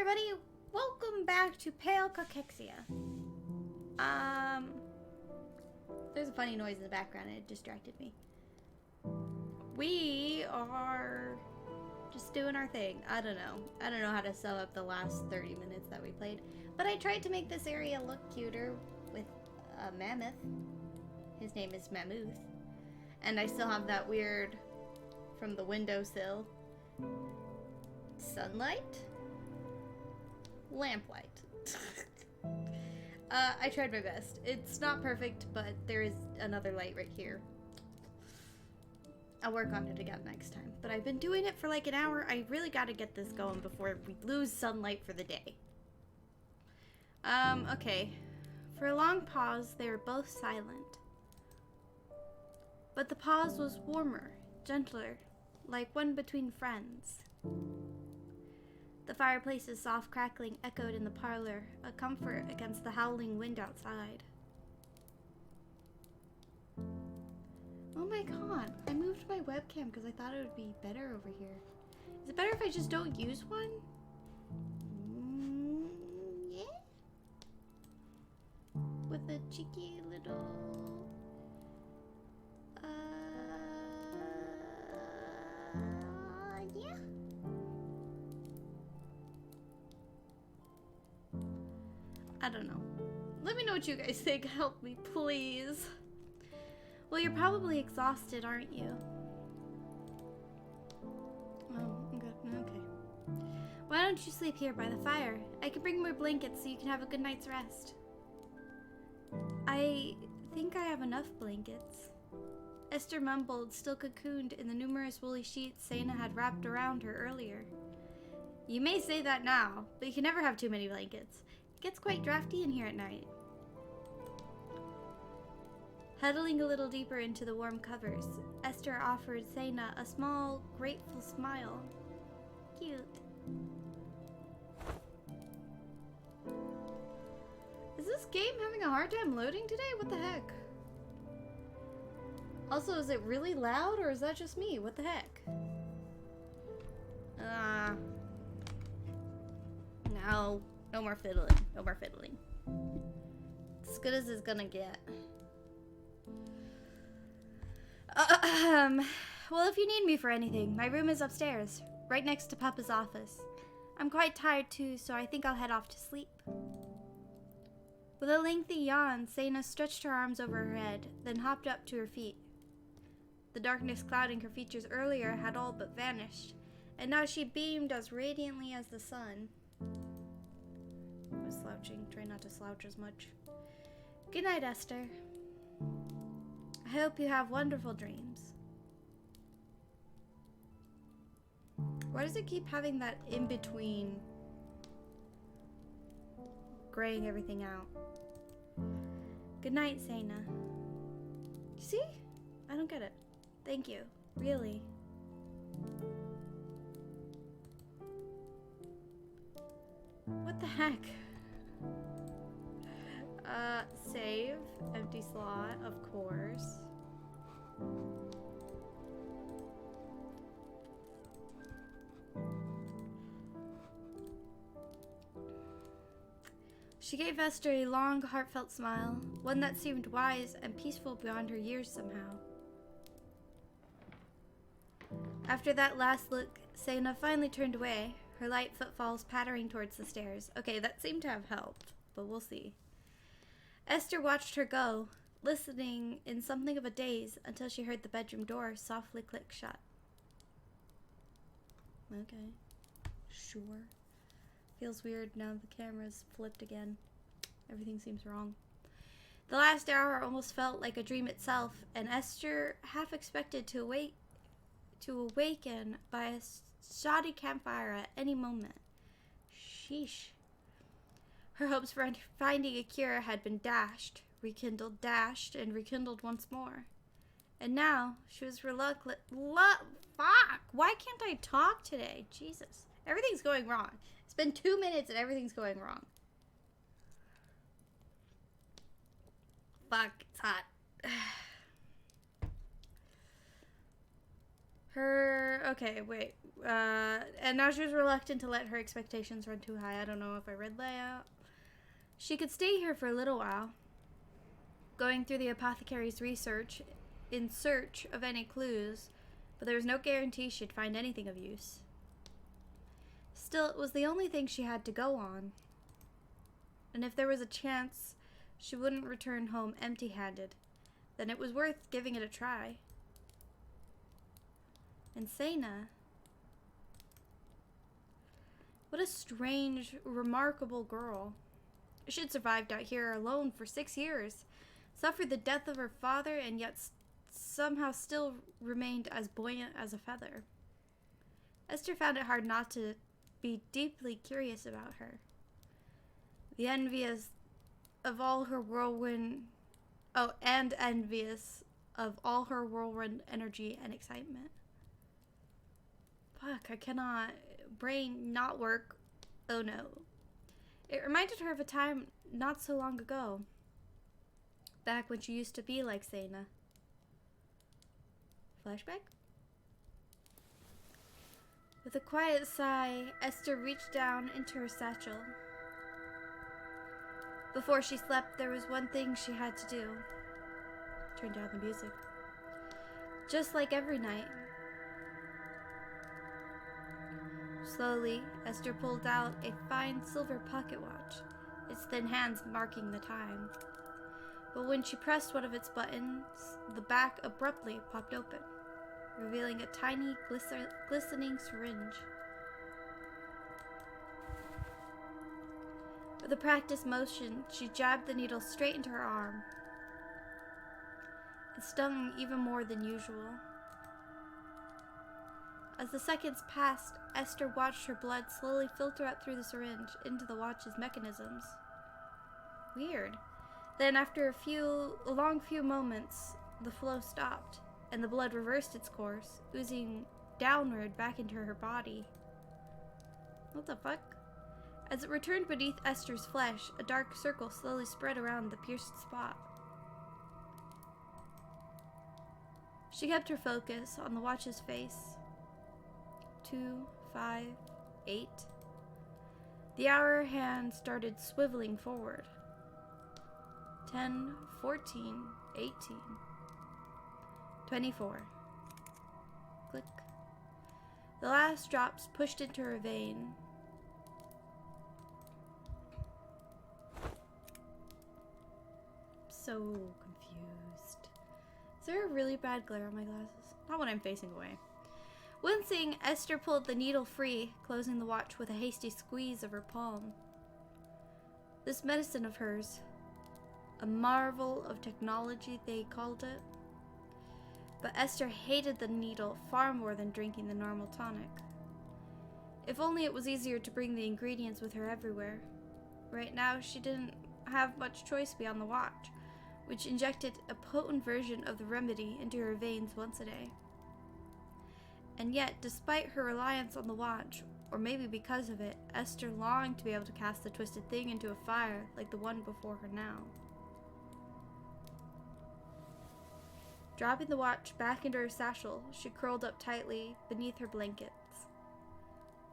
everybody, welcome back to Pale Cachexia. There's a funny noise in the background and it distracted me. We are just doing our thing. I don't know how to sum up the last 30 minutes that we played, but I tried to make this area look cuter with a mammoth. His name is Mammoth. And I still have that weird, from the windowsill, sunlight? Lamplight. I tried my best. It's not perfect, but there is another light right here. I'll work on it again next time. But I've been doing it for like an hour. I really gotta get this going before we lose sunlight for the day. Okay. For a long pause, they were both silent. But the pause was warmer, gentler, like one between friends. The fireplace's soft crackling echoed in the parlor, a comfort against the howling wind outside. Oh my god, I moved my webcam because I thought it would be better over here. Is it better if I just don't use one? Yeah? With a cheeky little... yeah? I don't know. Let me know what you guys think. Help me, please. Well, you're probably exhausted, aren't you? Oh, good. Okay. Why don't you sleep here by the fire? I can bring more blankets so you can have a good night's rest. I think I have enough blankets. Esther mumbled, still cocooned in the numerous woolly sheets Seina had wrapped around her earlier. You may say that now, but you can never have too many blankets. It gets quite drafty in here at night. Huddling a little deeper into the warm covers, Esther offered Seina a small, grateful smile. Cute. Is this game having a hard time loading today? What the heck? Also, is it really loud or is that just me? What the heck? No more fiddling. No more fiddling. As good as it's gonna get. Well, if you need me for anything, my room is upstairs, right next to Papa's office. I'm quite tired too, so I think I'll head off to sleep. With a lengthy yawn, Seina stretched her arms over her head, then hopped up to her feet. The darkness clouding her features earlier had all but vanished, and now she beamed as radiantly as the sun. I was slouching, try not to slouch as much. Good night, Esther. I hope you have wonderful dreams. Why does it keep having that in-between graying everything out? Good night, Seina. See? I don't get it. Thank you. Really. What the heck? Save. Empty slot, of course. She gave Esther a long, heartfelt smile, one that seemed wise and peaceful beyond her years somehow. After that last look, Seina finally turned away, her light footfalls pattering towards the stairs. Okay, that seemed to have helped, but we'll see. Esther watched her go, listening in something of a daze until she heard the bedroom door softly click shut. Okay, sure. Feels weird now the camera's flipped again. Everything seems wrong. The last hour almost felt like a dream itself, and Esther half expected to awaken by a shoddy campfire at any moment. Sheesh. Her hopes for finding a cure had been dashed, rekindled, dashed, and rekindled once more. And now she was reluctant. Fuck! Why can't I talk today? Jesus. Everything's going wrong. It's been 2 minutes and everything's going wrong. Fuck, it's hot. Okay, wait. And now she was reluctant to let her expectations run too high. I don't know if I read that out. She could stay here for a little while, going through the apothecary's research in search of any clues, but there was no guarantee she'd find anything of use. Still, it was the only thing she had to go on. And if there was a chance she wouldn't return home empty-handed, then it was worth giving it a try. And Seina, what a strange, remarkable girl. She'd survived out here alone for 6 years, suffered the death of her father, and yet somehow still remained as buoyant as a feather. Esther found it hard not to be deeply curious about her. The envious of all her whirlwind, envious of all her whirlwind energy and excitement. Fuck, I cannot. Brain not work. Oh no. It reminded her of a time not so long ago. Back when she used to be like Seina. Flashback? With a quiet sigh, Esther reached down into her satchel. Before she slept, there was one thing she had to do. Turn down the music. Just like every night. Slowly, Esther pulled out a fine silver pocket watch, its thin hands marking the time. But when she pressed one of its buttons, the back abruptly popped open, revealing a tiny, glistening syringe. With a practiced motion, she jabbed the needle straight into her arm. It stung even more than usual. As the seconds passed, Esther watched her blood slowly filter up through the syringe into the watch's mechanisms. Weird. Then, after a long few moments, the flow stopped, and the blood reversed its course, oozing downward back into her body. What the fuck? As it returned beneath Esther's flesh, a dark circle slowly spread around the pierced spot. She kept her focus on the watch's face. 2, 5, 8. The hour hand started swiveling forward. 10, 14, 18. 24. Click. The last drops pushed into her vein. So confused. Is there a really bad glare on my glasses? Not when I'm facing away. Wincing, Esther pulled the needle free, closing the watch with a hasty squeeze of her palm. This medicine of hers, a marvel of technology they called it. But Esther hated the needle far more than drinking the normal tonic. If only it was easier to bring the ingredients with her everywhere. Right now, she didn't have much choice beyond the watch, which injected a potent version of the remedy into her veins once a day. And yet, despite her reliance on the watch, or maybe because of it, Esther longed to be able to cast the twisted thing into a fire like the one before her now. Dropping the watch back into her satchel, she curled up tightly beneath her blankets.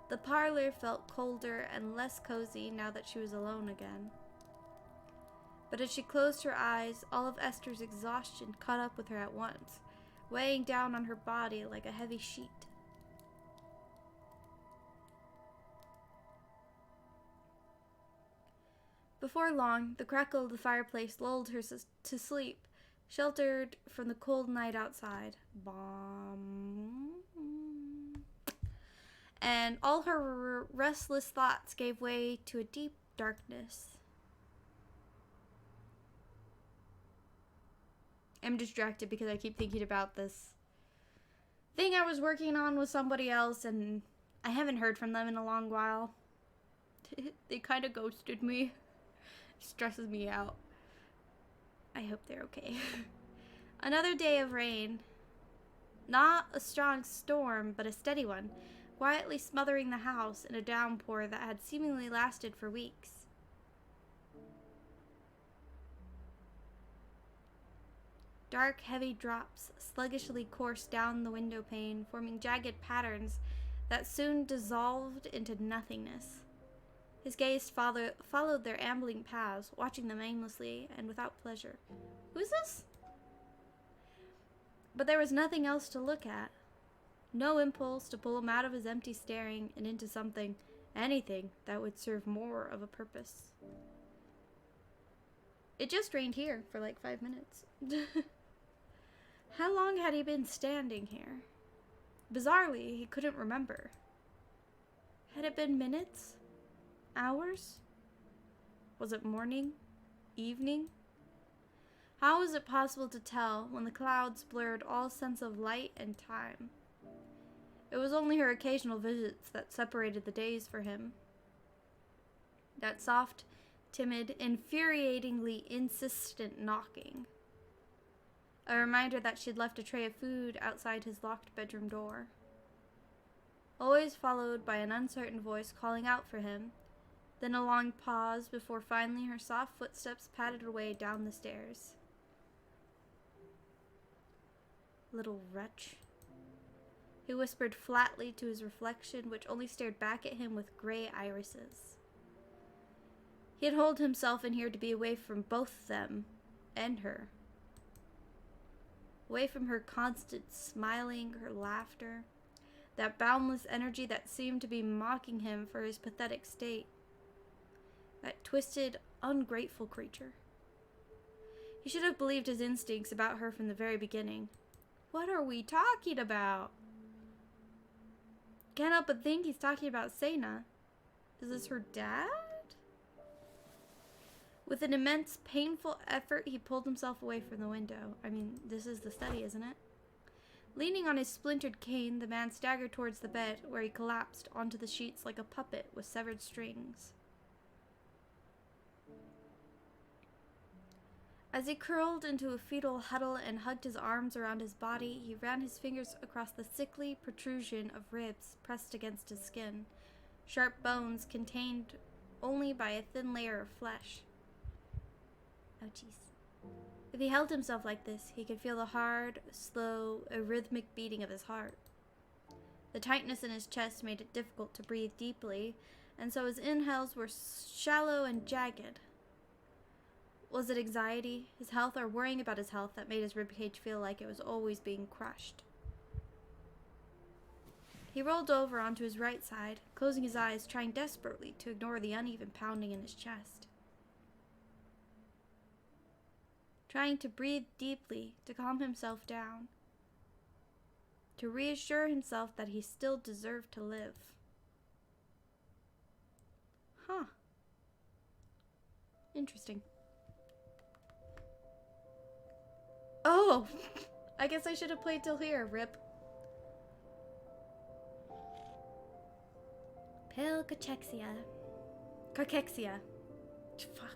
The parlor felt colder and less cozy now that she was alone again. But as she closed her eyes, all of Esther's exhaustion caught up with her at once, weighing down on her body like a heavy sheet. Before long, the crackle of the fireplace lulled her to sleep, sheltered from the cold night outside. Bomb. And all her restless thoughts gave way to a deep darkness. I'm distracted because I keep thinking about this thing I was working on with somebody else, and I haven't heard from them in a long while. They kind of ghosted me. It stresses me out. I hope they're okay. Another day of rain. Not a strong storm, but a steady one, quietly smothering the house in a downpour that had seemingly lasted for weeks. Dark, heavy drops sluggishly coursed down the window pane, forming jagged patterns that soon dissolved into nothingness. His gaze followed their ambling paths, watching them aimlessly and without pleasure. Who's this? But there was nothing else to look at. No impulse to pull him out of his empty staring and into something, anything, that would serve more of a purpose. It just rained here for like 5 minutes. How long had he been standing here? Bizarrely, he couldn't remember. Had it been minutes? Hours? Was it morning? Evening? How was it possible to tell when the clouds blurred all sense of light and time? It was only her occasional visits that separated the days for him. That soft, timid, infuriatingly insistent knocking. A reminder that she'd left a tray of food outside his locked bedroom door. Always followed by an uncertain voice calling out for him, then a long pause before finally her soft footsteps padded away down the stairs. Little wretch. He whispered flatly to his reflection, which only stared back at him with gray irises. He had holed himself in here to be away from both them and her. Away from her constant smiling, her laughter, that boundless energy that seemed to be mocking him for his pathetic state. That twisted, ungrateful creature. He should have believed his instincts about her from the very beginning. What are we talking about? Can't help but think he's talking about Seina. Is this her dad? With an immense, painful effort, he pulled himself away from the window. I mean, this is the study, isn't it? Leaning on his splintered cane, the man staggered towards the bed, where he collapsed onto the sheets like a puppet with severed strings. As he curled into a fetal huddle and hugged his arms around his body, he ran his fingers across the sickly protrusion of ribs pressed against his skin, sharp bones contained only by a thin layer of flesh. Ouchies. If he held himself like this, he could feel the hard, slow, arrhythmic beating of his heart. The tightness in his chest made it difficult to breathe deeply, and so his inhales were shallow and jagged. Was it anxiety, his health, or worrying about his health that made his ribcage feel like it was always being crushed? He rolled over onto his right side, closing his eyes, trying desperately to ignore the uneven pounding in his chest. Trying to breathe deeply to calm himself down, to reassure himself that he still deserved to live. Huh. Interesting. Oh! I guess I should have played till here, rip. Pale Cachexia. Cachexia. Fuck.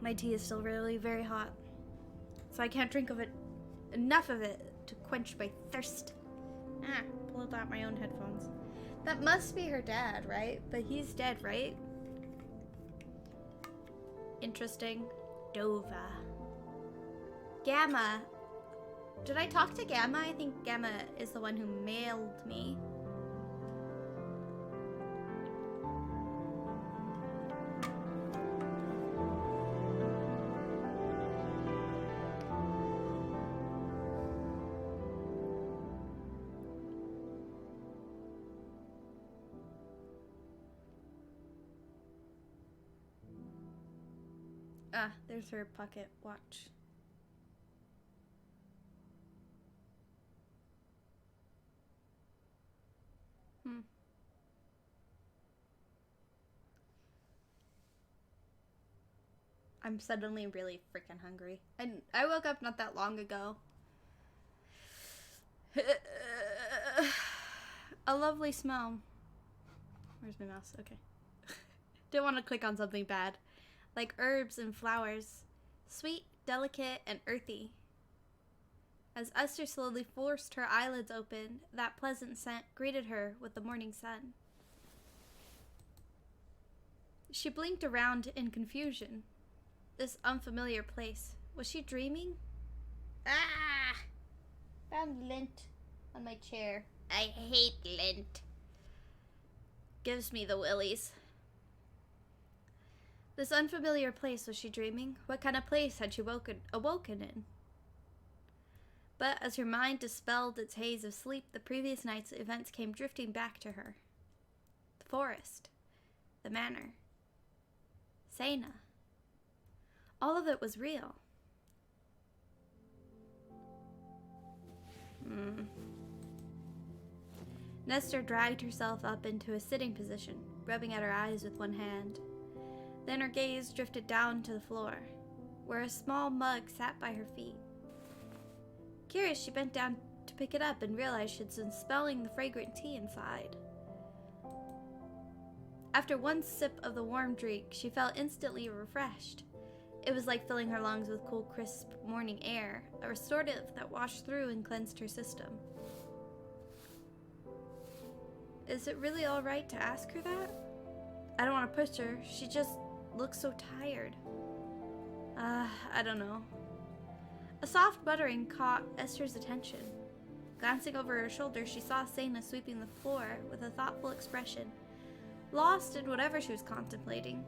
My tea is still really very hot, so I can't drink enough of it to quench my thirst. Pulled out my own headphones. That must be her dad, right? But he's dead, right? Interesting. Dova. Gamma. Did I talk to Gamma? I think Gamma is the one who mailed me. Ah, there's her pocket watch. I'm suddenly really freaking hungry. And I woke up not that long ago. A lovely smell. Where's my mouse? Okay. Didn't want to click on something bad. Like herbs and flowers. Sweet, delicate, and earthy. As Esther slowly forced her eyelids open, that pleasant scent greeted her with the morning sun. She blinked around in confusion. This unfamiliar place. Was she dreaming? Ah! Found lint on my chair. I hate lint. Gives me the willies. This unfamiliar place, was she dreaming? What kind of place had she awoken in? But as her mind dispelled its haze of sleep, the previous night's events came drifting back to her. The forest. The manor. Seina. All of it was real. Nestor dragged herself up into a sitting position, rubbing at her eyes with one hand. Then her gaze drifted down to the floor, where a small mug sat by her feet. Curious, she bent down to pick it up and realized she'd been smelling the fragrant tea inside. After one sip of the warm drink, she felt instantly refreshed. It was like filling her lungs with cool, crisp morning air, a restorative that washed through and cleansed her system. Is it really all right to ask her that? I don't want to push her. She just looks so tired. I don't know. A soft muttering caught Esther's attention. Glancing over her shoulder, she saw Seina sweeping the floor with a thoughtful expression, lost in whatever she was contemplating.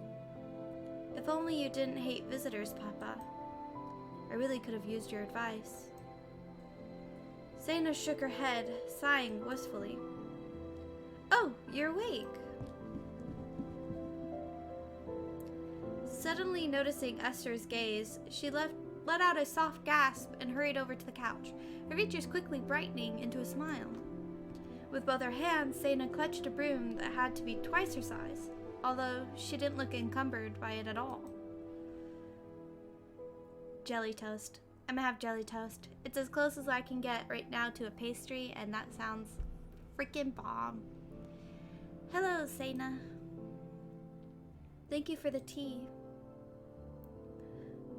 If only you didn't hate visitors, Papa. I really could have used your advice. Seina shook her head, sighing wistfully. Oh, you're awake. Suddenly noticing Esther's gaze, she let out a soft gasp and hurried over to the couch, her features quickly brightening into a smile. With both her hands, Seina clutched a broom that had to be twice her size, although she didn't look encumbered by it at all. Jelly toast. I'm gonna have jelly toast. It's as close as I can get right now to a pastry, and that sounds freaking bomb. Hello, Seina. Thank you for the tea.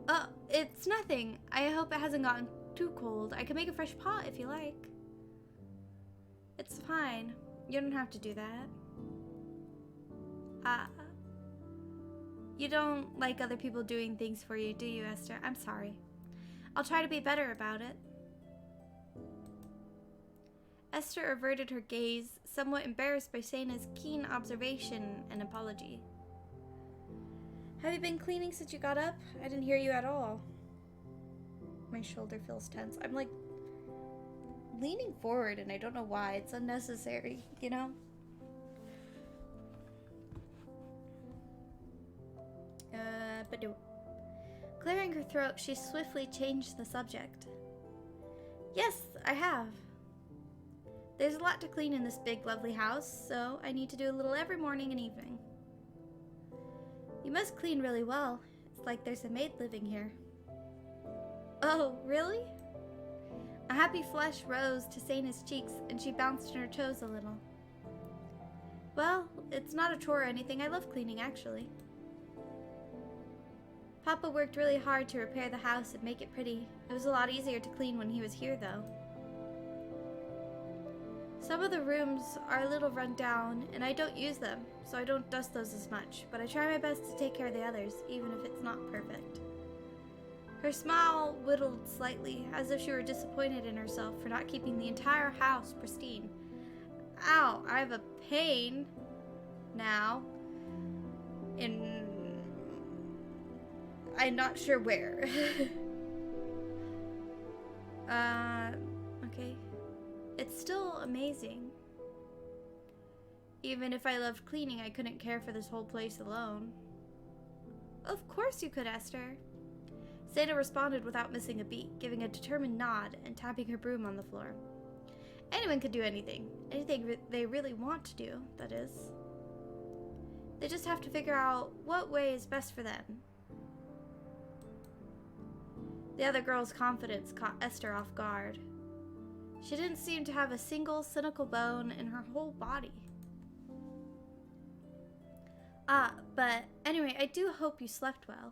Oh, it's nothing. I hope it hasn't gotten too cold. I can make a fresh pot if you like. It's fine. You don't have to do that. You don't like other people doing things for you, do you, Esther? I'm sorry. I'll try to be better about it. Esther averted her gaze, somewhat embarrassed by Seina's keen observation and apology. Have you been cleaning since you got up? I didn't hear you at all. My shoulder feels tense. I'm like leaning forward and I don't know why. It's unnecessary, you know? But no. Clearing her throat, she swiftly changed the subject. Yes, I have. There's a lot to clean in this big, lovely house, so I need to do a little every morning and evening. You must clean really well. It's like there's a maid living here. Oh, really? A happy flush rose to Seina's cheeks, and she bounced on her toes a little. Well, it's not a chore or anything. I love cleaning, actually. Papa worked really hard to repair the house and make it pretty. It was a lot easier to clean when he was here, though. Some of the rooms are a little run down, and I don't use them, so I don't dust those as much, but I try my best to take care of the others, even if it's not perfect. Her smile whittled slightly, as if she were disappointed in herself for not keeping the entire house pristine. Ow, I have a pain now in... I'm not sure where. Okay. It's still amazing. Even if I loved cleaning, I couldn't care for this whole place alone. Of course you could, Esther. Seina responded without missing a beat, giving a determined nod and tapping her broom on the floor. Anyone could do anything. Anything they really want to do, that is. They just have to figure out what way is best for them. The other girl's confidence caught Esther off guard. She didn't seem to have a single cynical bone in her whole body. But anyway, I do hope you slept well.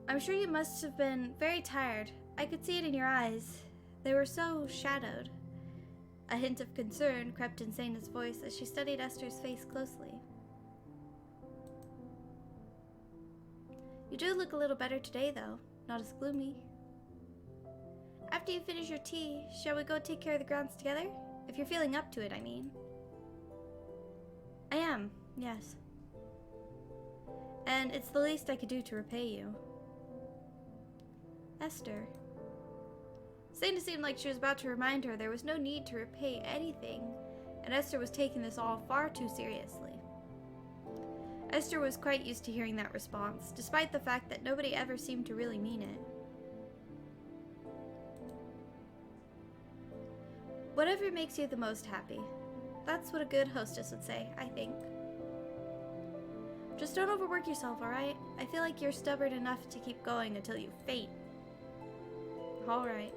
I'm sure you must have been very tired. I could see it in your eyes. They were so shadowed. A hint of concern crept in Seina's voice as she studied Esther's face closely. You do look a little better today, though. Not as gloomy. After you finish your tea, shall we go take care of the grounds together? If you're feeling up to it, I mean. I am, yes. And it's the least I could do to repay you. Esther. Seina seemed like she was about to remind her there was no need to repay anything, and Esther was taking this all far too seriously. Esther was quite used to hearing that response, despite the fact that nobody ever seemed to really mean it. Whatever makes you the most happy. That's what a good hostess would say, I think. Just don't overwork yourself, alright? I feel like you're stubborn enough to keep going until you faint. Alright.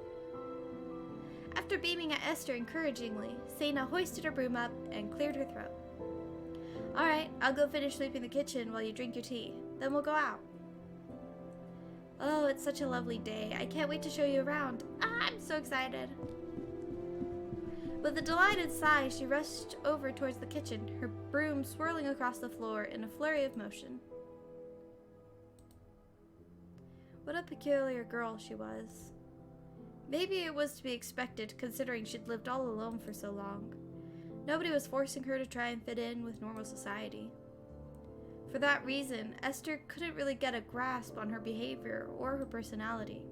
After beaming at Esther encouragingly, Seina hoisted her broom up and cleared her throat. Alright, I'll go finish sweeping the kitchen while you drink your tea. Then we'll go out. Oh, it's such a lovely day. I can't wait to show you around. I'm so excited. With a delighted sigh, she rushed over towards the kitchen, her broom swirling across the floor in a flurry of motion. What a peculiar girl she was. Maybe it was to be expected, considering she'd lived all alone for so long. Nobody was forcing her to try and fit in with normal society. For that reason, Esther couldn't really get a grasp on her behavior or her personality.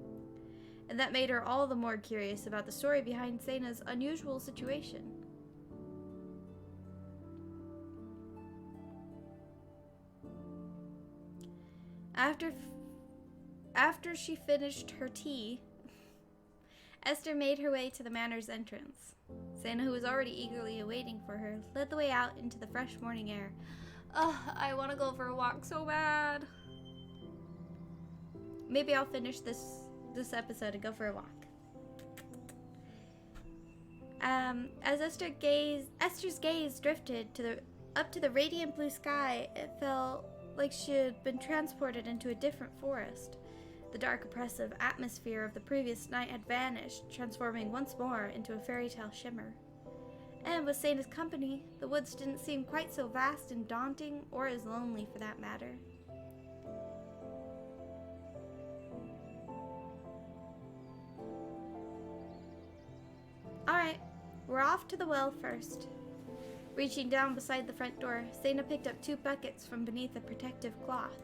And that made her all the more curious about the story behind Seina's unusual situation. After she finished her tea, Esther made her way to the manor's entrance. Seina, who was already eagerly awaiting for her, led the way out into the fresh morning air. Ugh, I want to go for a walk so bad. Maybe I'll finish this episode and go for a walk. As Esther's gaze drifted up to the radiant blue sky, it felt like she had been transported into a different forest. The dark, oppressive atmosphere of the previous night had vanished, transforming once more into a fairy tale shimmer. And with Seina's company, the woods didn't seem quite so vast and daunting, or as lonely for that matter. Alright, we're off to the well first. Reaching down beside the front door, Seina picked up 2 buckets from beneath a protective cloth.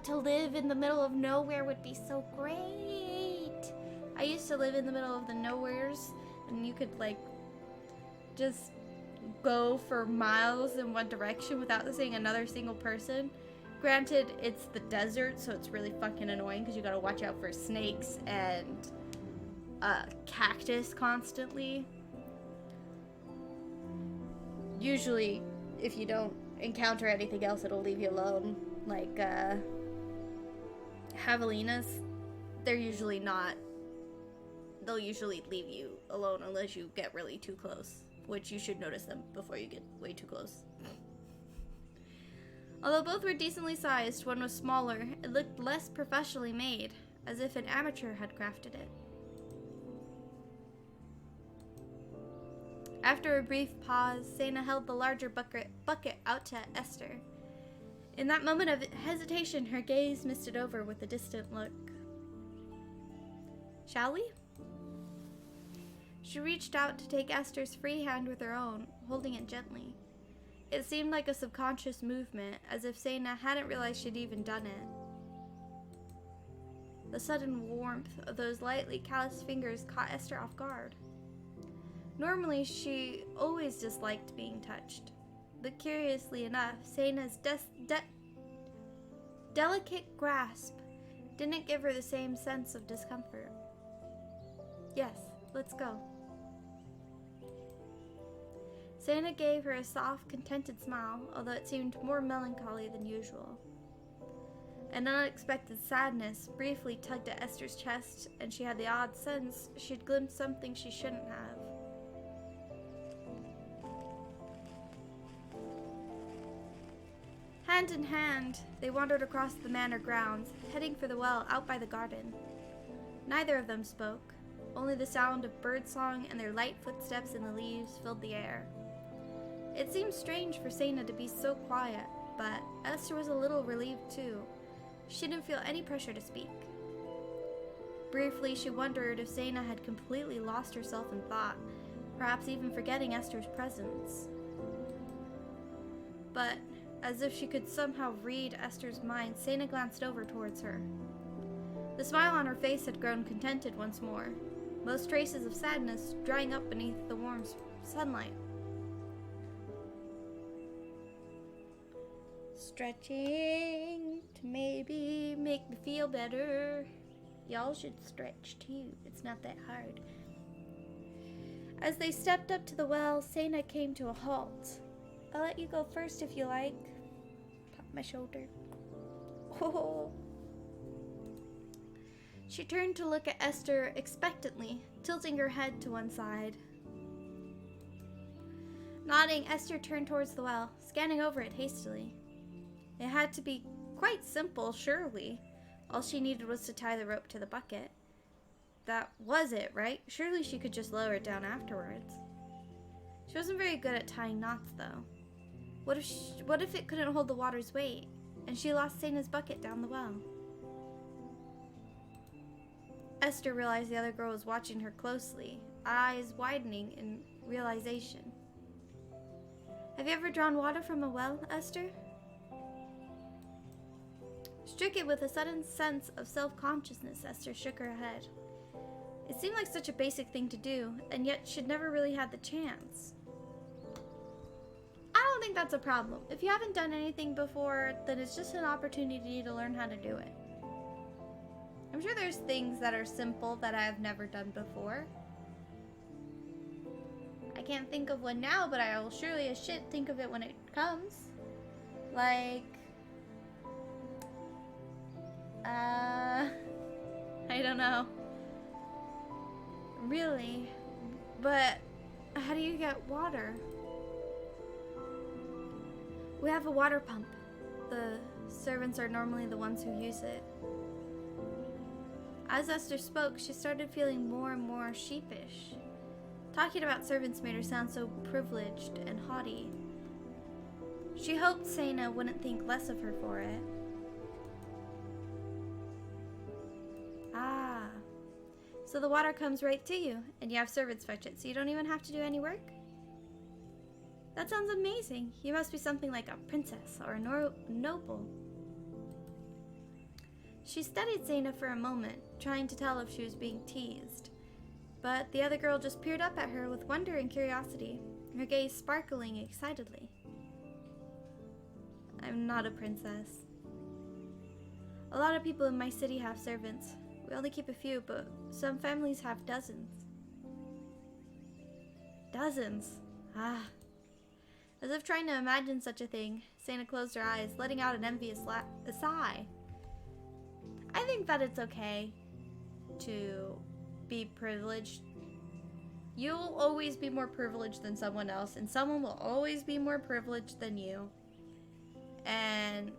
To live in the middle of nowhere would be so great. I used to live in the middle of the nowheres, and you could, just go for miles in one direction without seeing another single person. Granted, it's the desert, so it's really fucking annoying because you gotta watch out for snakes and cactus constantly. Usually, if you don't encounter anything else, it'll leave you alone. Like, javelinas, they're usually not. They'll usually leave you alone unless you get really too close, which you should notice them before you get way too close. Although both were decently sized, one was smaller. It looked less professionally made, as if an amateur had crafted it. After a brief pause, Seina held the larger bucket out to Esther. In that moment of hesitation, her gaze misted over with a distant look. Shall we? She reached out to take Esther's free hand with her own, holding it gently. It seemed like a subconscious movement, as if Seina hadn't realized she'd even done it. The sudden warmth of those lightly calloused fingers caught Esther off guard. Normally, she always disliked being touched, but curiously enough, Seina's delicate grasp didn't give her the same sense of discomfort. Yes, let's go. Seina gave her a soft, contented smile, although it seemed more melancholy than usual. An unexpected sadness briefly tugged at Esther's chest, and she had the odd sense she'd glimpsed something she shouldn't have. Hand in hand, they wandered across the manor grounds, heading for the well out by the garden. Neither of them spoke. Only the sound of birdsong and their light footsteps in the leaves filled the air. It seemed strange for Seina to be so quiet, but Esther was a little relieved too. She didn't feel any pressure to speak. Briefly, she wondered if Seina had completely lost herself in thought, perhaps even forgetting Esther's presence. But, as if she could somehow read Esther's mind, Seina glanced over towards her. The smile on her face had grown contented once more, most traces of sadness drying up beneath the warm sunlight. Stretching to maybe make me feel better. Y'all should stretch too. It's not that hard. As they stepped up to the well, Seina came to a halt. I'll let you go first if you like. Pop my shoulder. Oh. She turned to look at Esther expectantly, tilting her head to one side. Nodding, Esther turned towards the well, scanning over it hastily. It had to be quite simple, surely. All she needed was to tie the rope to the bucket. That was it, right? Surely she could just lower it down afterwards. She wasn't very good at tying knots, though. What if it couldn't hold the water's weight, and she lost Seina's bucket down the well? Esther realized the other girl was watching her closely, eyes widening in realization. Have you ever drawn water from a well, Esther? Stricken with a sudden sense of self-consciousness, Esther shook her head. It seemed like such a basic thing to do, and yet she'd never really had the chance. I don't think that's a problem. If you haven't done anything before, then it's just an opportunity to learn how to do it. I'm sure there's things that are simple that I've never done before. I can't think of one now, but I will surely as shit think of it when it comes. Like... I don't know. Really? But how do you get water? We have a water pump. The servants are normally the ones who use it. As Esther spoke, she started feeling more and more sheepish. Talking about servants made her sound so privileged and haughty. She hoped Seina wouldn't think less of her for it. Ah, so the water comes right to you, and you have servants fetch it, so you don't even have to do any work? That sounds amazing. You must be something like a princess or a noble. She studied Seina for a moment, trying to tell if she was being teased. But the other girl just peered up at her with wonder and curiosity, her gaze sparkling excitedly. I'm not a princess. A lot of people in my city have servants. We only keep a few, but some families have dozens. Dozens? Ah. As if trying to imagine such a thing, Seina closed her eyes, letting out an envious sigh. I think that it's okay to be privileged. You'll always be more privileged than someone else, and someone will always be more privileged than you. And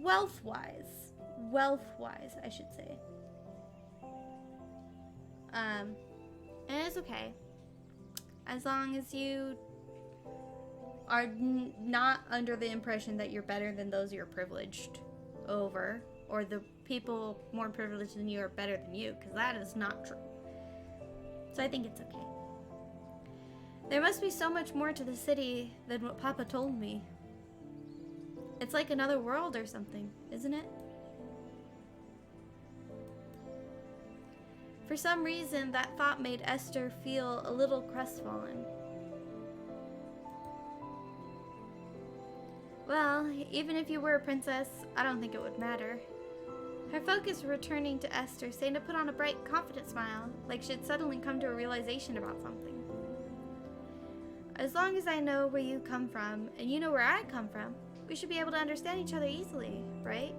wealth-wise, I should say. And it's okay. As long as you are not under the impression that you're better than those you're privileged over, or the people more privileged than you are better than you, because that is not true. So I think it's okay. There must be so much more to the city than what Papa told me. It's like another world or something, isn't it? For some reason, that thought made Esther feel a little crestfallen. Well, even if you were a princess, I don't think it would matter. Her focus returning to Esther, Seina put on a bright, confident smile, like she had suddenly come to a realization about something. As long as I know where you come from, and you know where I come from, we should be able to understand each other easily, right?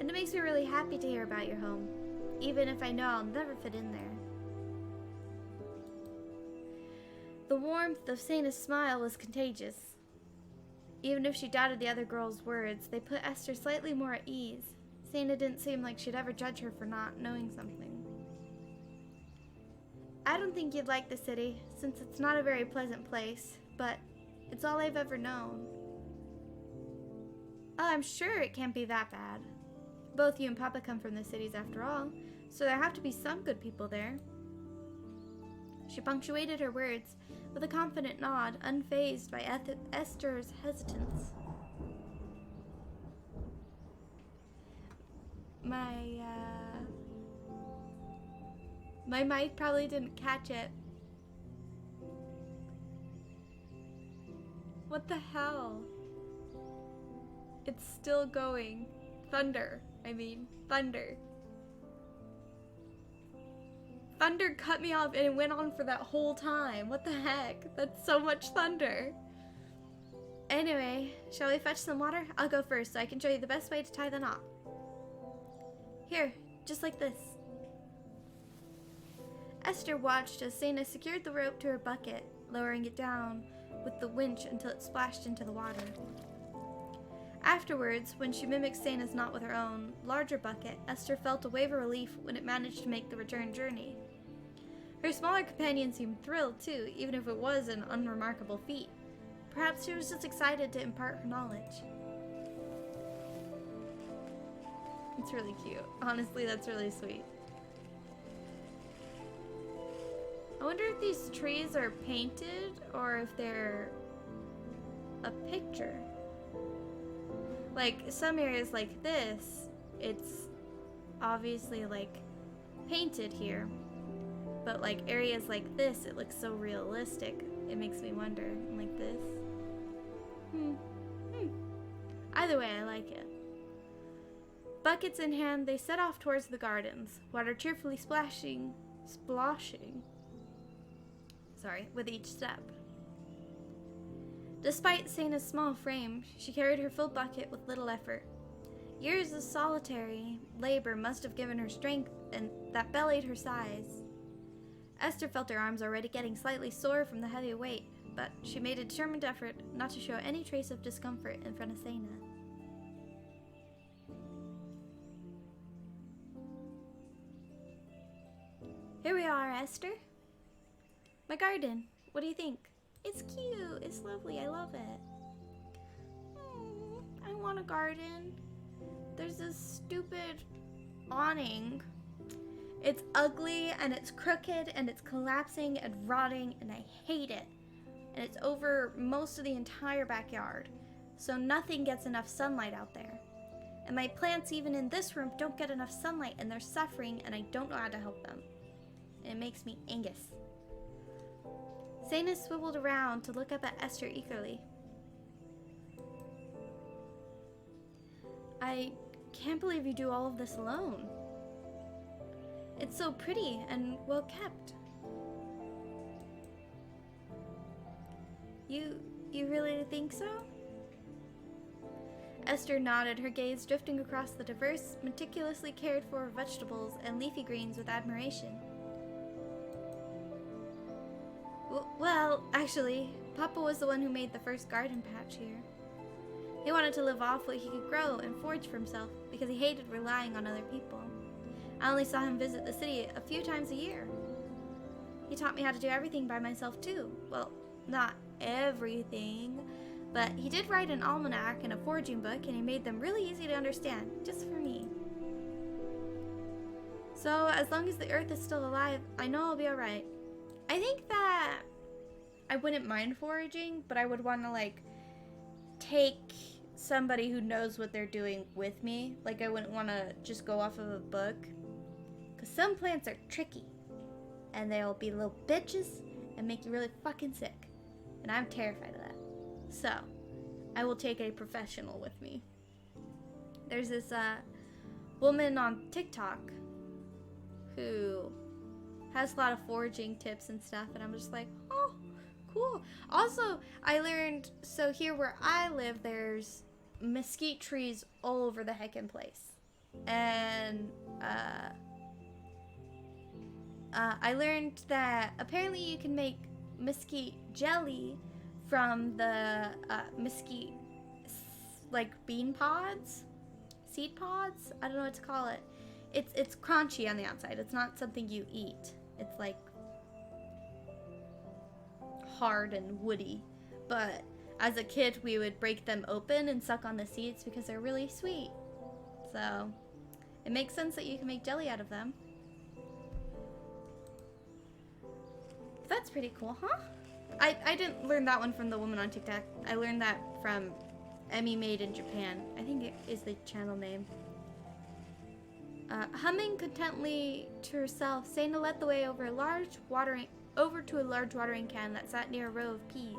And it makes me really happy to hear about your home, even if I know I'll never fit in there. The warmth of Seina's smile was contagious. Even if she doubted the other girl's words, they put Esther slightly more at ease. Seina didn't seem like she'd ever judge her for not knowing something. I don't think you'd like the city, since it's not a very pleasant place, but it's all I've ever known. Oh, I'm sure it can't be that bad. Both you and Papa come from the cities after all, so there have to be some good people there. She punctuated her words with a confident nod, unfazed by Esther's hesitance. My mic probably didn't catch it. What the hell? It's still going. Thunder. Thunder. Thunder cut me off and it went on for that whole time. What the heck? That's so much thunder. Anyway, shall we fetch some water? I'll go first so I can show you the best way to tie the knot. Here, just like this. Esther watched as Seina secured the rope to her bucket, lowering it down with the winch until it splashed into the water. Afterwards, when she mimicked Seina's knot with her own, larger bucket, Esther felt a wave of relief when it managed to make the return journey. Her smaller companion seemed thrilled too, even if it was an unremarkable feat. Perhaps she was just excited to impart her knowledge. It's really cute. Honestly, that's really sweet. I wonder if these trees are painted or if they're a picture. Like, some areas like this, it's obviously, like, painted here. But, like, areas like this, it looks so realistic. It makes me wonder. Like this. Either way, I like it. Buckets in hand, they set off towards the gardens, water cheerfully splashing with each step. Despite Seina's small frame, she carried her full bucket with little effort. Years of solitary labor must have given her strength and that belied her size. Esther felt her arms already getting slightly sore from the heavy weight, but she made a determined effort not to show any trace of discomfort in front of Seina. Here we are, Esther. My garden. What do you think? It's cute. It's lovely. I love it. I want a garden. There's this stupid awning. It's ugly and it's crooked and it's collapsing and rotting and I hate it. And it's over most of the entire backyard. So nothing gets enough sunlight out there. And my plants even in this room don't get enough sunlight and they're suffering and I don't know how to help them. And it makes me anxious. Seina swiveled around to look up at Esther eagerly. I can't believe you do all of this alone. It's so pretty and well kept. You really think so? Esther nodded, her gaze drifting across the diverse, meticulously cared for vegetables and leafy greens with admiration. Well, actually, Papa was the one who made the first garden patch here. He wanted to live off what he could grow and forage for himself because he hated relying on other people. I only saw him visit the city a few times a year. He taught me how to do everything by myself too. Well, not everything, but he did write an almanac and a foraging book and he made them really easy to understand, just for me. So, as long as the earth is still alive, I know I'll be alright. I think that I wouldn't mind foraging, but I would want to, like, take somebody who knows what they're doing with me. Like, I wouldn't want to just go off of a book. Because some plants are tricky. And they'll be little bitches and make you really fucking sick. And I'm terrified of that. So, I will take a professional with me. There's this woman on TikTok who has a lot of foraging tips and stuff, and I'm just like, oh, cool. Also, I learned, so here where I live, there's mesquite trees all over the heckin' place. And I learned that apparently you can make mesquite jelly from the mesquite, like, bean pods, seed pods. I don't know what to call it. It's crunchy on the outside. It's not something you eat. It's like hard and woody. But as a kid, we would break them open and suck on the seeds because they're really sweet. So it makes sense that you can make jelly out of them. That's pretty cool, huh? I didn't learn that one from the woman on TikTok. I learned that from Emmy Made in Japan. I think it is the channel name. Humming contently to herself, Seina led the way over to a large watering can that sat near a row of peas.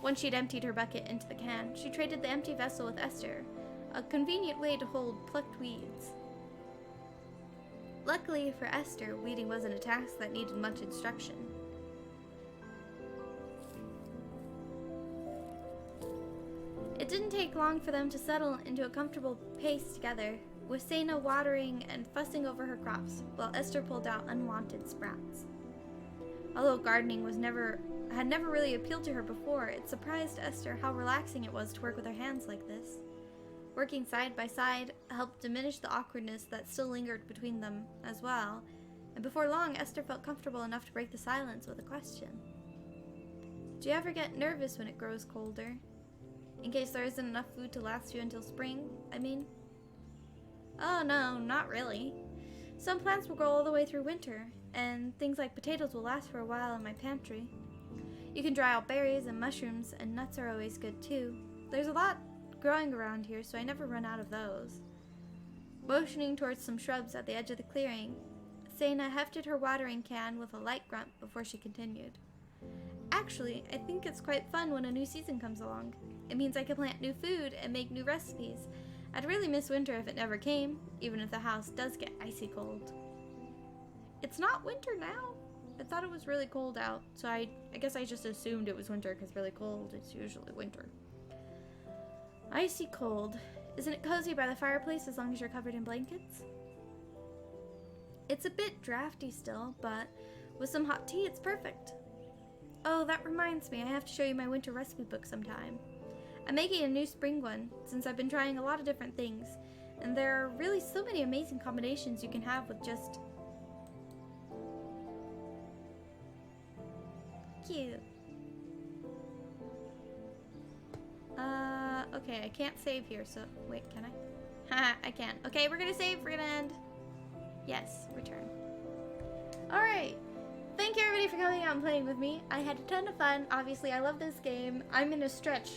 Once she'd emptied her bucket into the can, she traded the empty vessel with Esther, a convenient way to hold plucked weeds. Luckily for Esther, weeding wasn't a task that needed much instruction. It didn't take long for them to settle into a comfortable pace together, with Seina watering and fussing over her crops, while Esther pulled out unwanted sprouts. Although gardening had never really appealed to her before, it surprised Esther how relaxing it was to work with her hands like this. Working side by side helped diminish the awkwardness that still lingered between them as well, and before long Esther felt comfortable enough to break the silence with a question. Do you ever get nervous when it grows colder? In case there isn't enough food to last you until spring, I mean? Oh no, not really. Some plants will grow all the way through winter, and things like potatoes will last for a while in my pantry. You can dry out berries and mushrooms, and nuts are always good too. There's a lot growing around here, so I never run out of those. Motioning towards some shrubs at the edge of the clearing, Seina hefted her watering can with a light grunt before she continued. Actually, I think it's quite fun when a new season comes along. It means I can plant new food and make new recipes. I'd really miss winter if it never came, even if the house does get icy cold. It's not winter now. I thought it was really cold out, so I guess I just assumed it was winter because really cold is usually winter. Icy cold. Isn't it cozy by the fireplace as long as you're covered in blankets? It's a bit drafty still, but with some hot tea, it's perfect. Oh, that reminds me, I have to show you my winter recipe book sometime. I'm making a new spring one, since I've been trying a lot of different things, and there are really so many amazing combinations you can have with just... Cute. Okay, I can't save here, so... Wait, can I? Haha, I can. Okay, we're gonna save, we're gonna end. Yes, return. Alright. Thank you everybody for coming out and playing with me. I had a ton of fun. Obviously, I love this game. I'm gonna stretch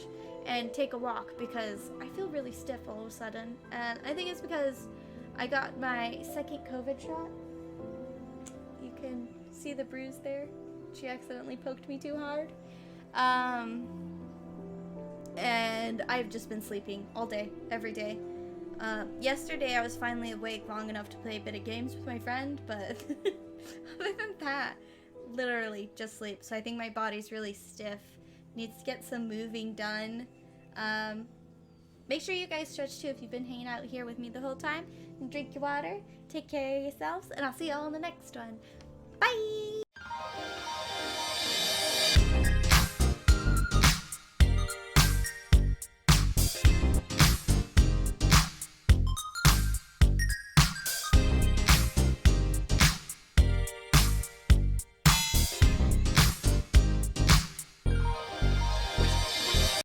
and take a walk because I feel really stiff all of a sudden. And I think it's because I got my second COVID shot. You can see the bruise there. She accidentally poked me too hard. And I've just been sleeping all day, every day. Yesterday I was finally awake long enough to play a bit of games with my friend, but other than that, literally just sleep. So I think my body's really stiff. Needs to get some moving done. Make sure you guys stretch too if you've been hanging out here with me the whole time. And drink your water, take care of yourselves, and I'll see y'all in the next one. Bye!